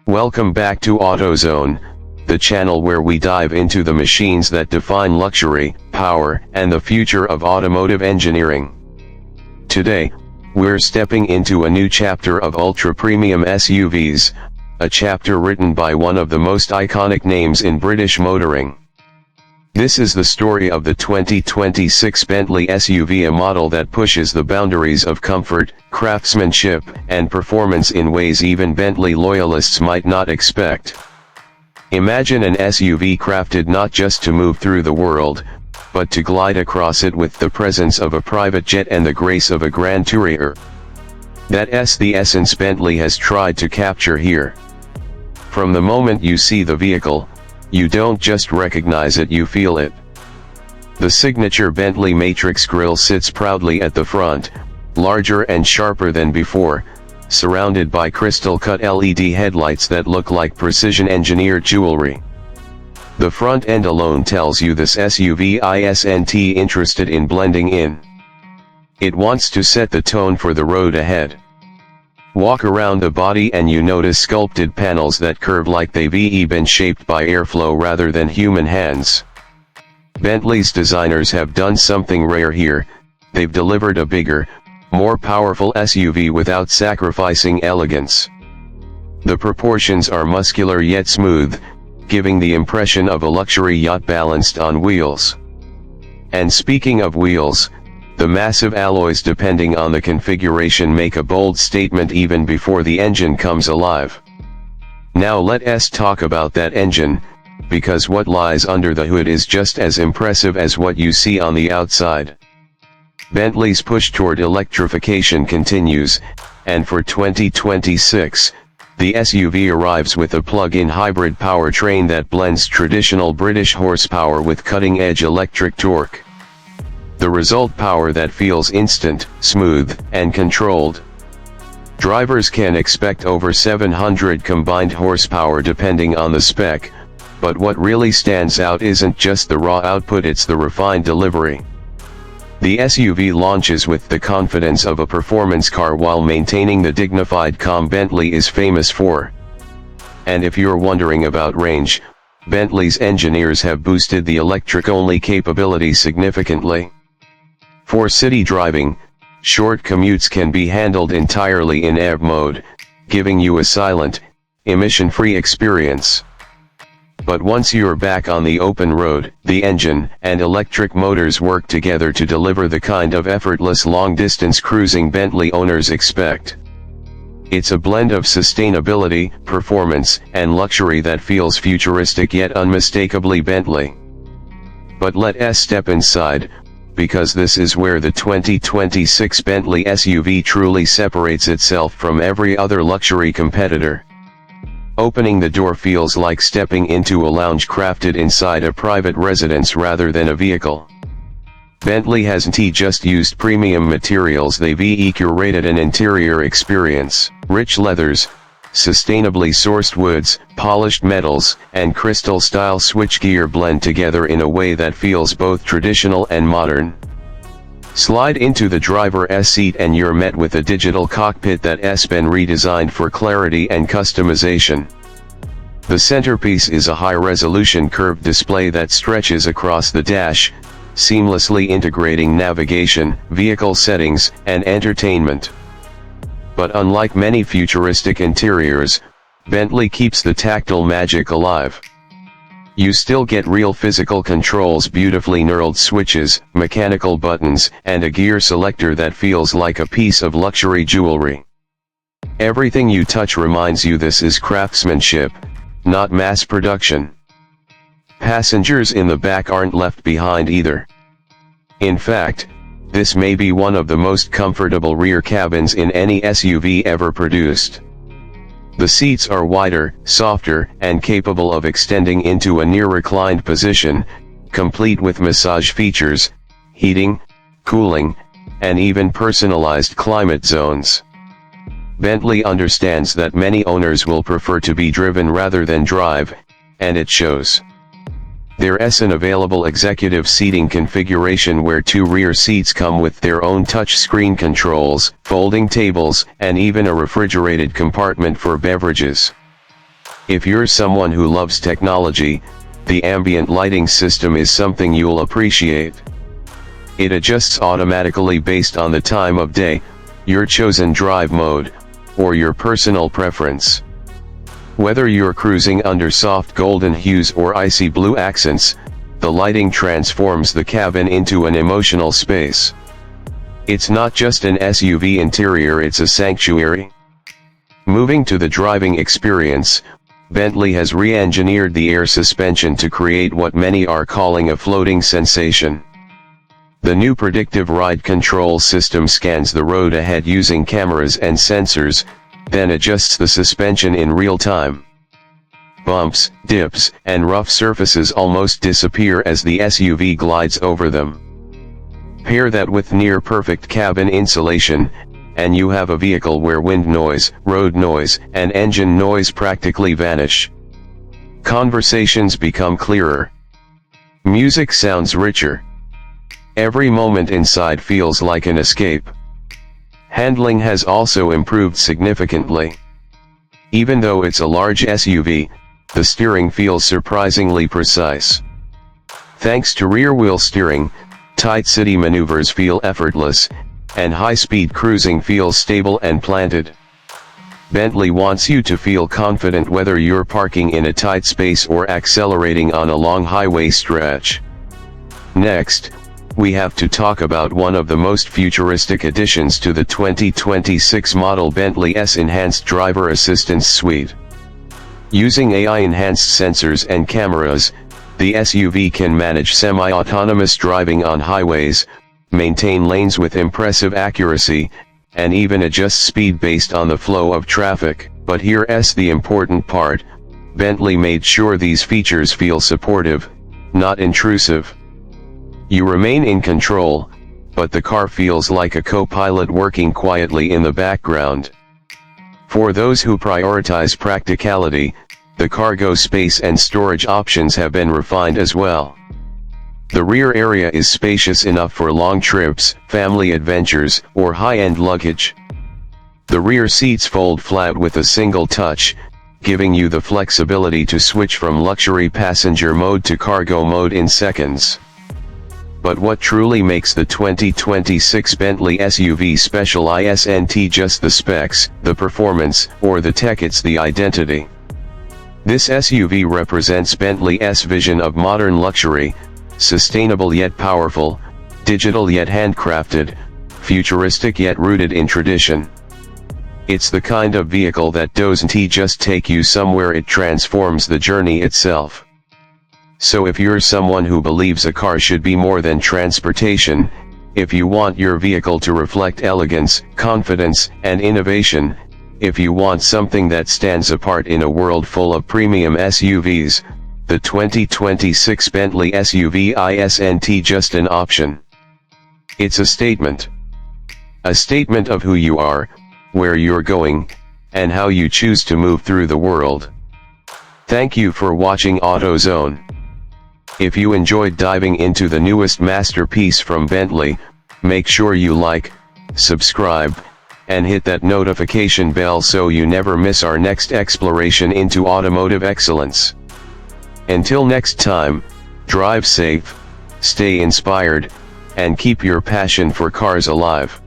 Welcome back to AutoZone, the channel where we dive into the machines that define luxury, power, and the future of automotive engineering. Today, we're stepping into a new chapter of ultra-premium SUVs, a chapter written by one of the most iconic names in British motoring. This is the story of the 2026 Bentley SUV, a model that pushes the boundaries of comfort, craftsmanship, and performance in ways even Bentley loyalists might not expect. Imagine an SUV crafted not just to move through the world, but to glide across it with the presence of a private jet and the grace of a grand tourer. That's the essence Bentley has tried to capture here. From the moment you see the vehicle, you don't just recognize it, you feel it. The signature Bentley Matrix grille sits proudly at the front, larger and sharper than before, surrounded by crystal-cut LED headlights that look like precision-engineered jewelry. The front end alone tells you this SUV isn't interested in blending in. It wants to set the tone for the road ahead. Walk around the body and you notice sculpted panels that curve like they've been shaped by airflow rather than human hands. Bentley's designers have done something rare here. They've delivered a bigger, more powerful SUV without sacrificing elegance. The proportions are muscular yet smooth, giving the impression of a luxury yacht balanced on wheels. And speaking of wheels, the massive alloys, depending on the configuration, make a bold statement even before the engine comes alive. Now let's talk about that engine, because what lies under the hood is just as impressive as what you see on the outside. Bentley's push toward electrification continues, and for 2026, the SUV arrives with a plug-in hybrid powertrain that blends traditional British horsepower with cutting-edge electric torque. The result: power that feels instant, smooth, and controlled. Drivers can expect over 700 combined horsepower depending on the spec, but what really stands out isn't just the raw output, it's the refined delivery. The SUV launches with the confidence of a performance car while maintaining the dignified calm Bentley is famous for. And if you're wondering about range, Bentley's engineers have boosted the electric-only capability significantly. For city driving, short commutes can be handled entirely in EV mode, giving you a silent, emission-free experience. But once you're back on the open road, the engine and electric motors work together to deliver the kind of effortless long-distance cruising Bentley owners expect. It's a blend of sustainability, performance, and luxury that feels futuristic yet unmistakably Bentley. But let's step inside, because this is where the 2026 Bentley SUV truly separates itself from every other luxury competitor. Opening the door feels like stepping into a lounge crafted inside a private residence rather than a vehicle. Bentley hasn't just used premium materials, they've curated an interior experience. Rich leathers, sustainably sourced woods, polished metals, and crystal-style switchgear blend together in a way that feels both traditional and modern. Slide into the driver's seat and you're met with a digital cockpit that's been redesigned for clarity and customization. The centerpiece is a high-resolution curved display that stretches across the dash, seamlessly integrating navigation, vehicle settings, and entertainment. But unlike many futuristic interiors, Bentley keeps the tactile magic alive. You still get real physical controls, beautifully knurled switches, mechanical buttons, and a gear selector that feels like a piece of luxury jewelry. Everything you touch reminds you this is craftsmanship, not mass production. Passengers in the back aren't left behind either. In fact, this may be one of the most comfortable rear cabins in any SUV ever produced. The seats are wider, softer, and capable of extending into a near-reclined position, complete with massage features, heating, cooling, and even personalized climate zones. Bentley understands that many owners will prefer to be driven rather than drive, and it shows. There's an available executive seating configuration where 2 rear seats come with their own touch-screen controls, folding tables, and even a refrigerated compartment for beverages. If you're someone who loves technology, the ambient lighting system is something you'll appreciate. It adjusts automatically based on the time of day, your chosen drive mode, or your personal preference. Whether you're cruising under soft golden hues or icy blue accents, the lighting transforms the cabin into an emotional space. It's not just an SUV interior, it's a sanctuary. Moving to the driving experience, Bentley has re-engineered the air suspension to create what many are calling a floating sensation. The new predictive ride control system scans the road ahead using cameras and sensors, then adjusts the suspension in real time. Bumps, dips, and rough surfaces almost disappear as the SUV glides over them. Pair that with near-perfect cabin insulation, and you have a vehicle where wind noise, road noise, and engine noise practically vanish. Conversations become clearer. Music sounds richer. Every moment inside feels like an escape. Handling has also improved significantly. Even though it's a large SUV, the steering feels surprisingly precise. Thanks to rear-wheel steering, tight city maneuvers feel effortless, and high-speed cruising feels stable and planted. Bentley wants you to feel confident whether you're parking in a tight space or accelerating on a long highway stretch. Next, we have to talk about one of the most futuristic additions to the 2026 model Bentley S Enhanced Driver Assistance Suite. Using AI-enhanced sensors and cameras, the SUV can manage semi-autonomous driving on highways, maintain lanes with impressive accuracy, and even adjust speed based on the flow of traffic. But here's the important part: Bentley made sure these features feel supportive, not intrusive. You remain in control, but the car feels like a co-pilot working quietly in the background. For those who prioritize practicality, the cargo space and storage options have been refined as well. The rear area is spacious enough for long trips, family adventures, or high-end luggage. The rear seats fold flat with a single touch, giving you the flexibility to switch from luxury passenger mode to cargo mode in seconds. But what truly makes the 2026 Bentley SUV special isn't just the specs, the performance, or the tech, it's the identity. This SUV represents Bentley's vision of modern luxury: sustainable yet powerful, digital yet handcrafted, futuristic yet rooted in tradition. It's the kind of vehicle that doesn't just take you somewhere, it transforms the journey itself. So if you're someone who believes a car should be more than transportation, if you want your vehicle to reflect elegance, confidence, and innovation, if you want something that stands apart in a world full of premium SUVs, the 2026 Bentley SUV isn't just an option. It's a statement. A statement of who you are, where you're going, and how you choose to move through the world. Thank you for watching AutoZone. If you enjoyed diving into the newest masterpiece from Bentley, make sure you like, subscribe, and hit that notification bell so you never miss our next exploration into automotive excellence. Until next time, drive safe, stay inspired, and keep your passion for cars alive.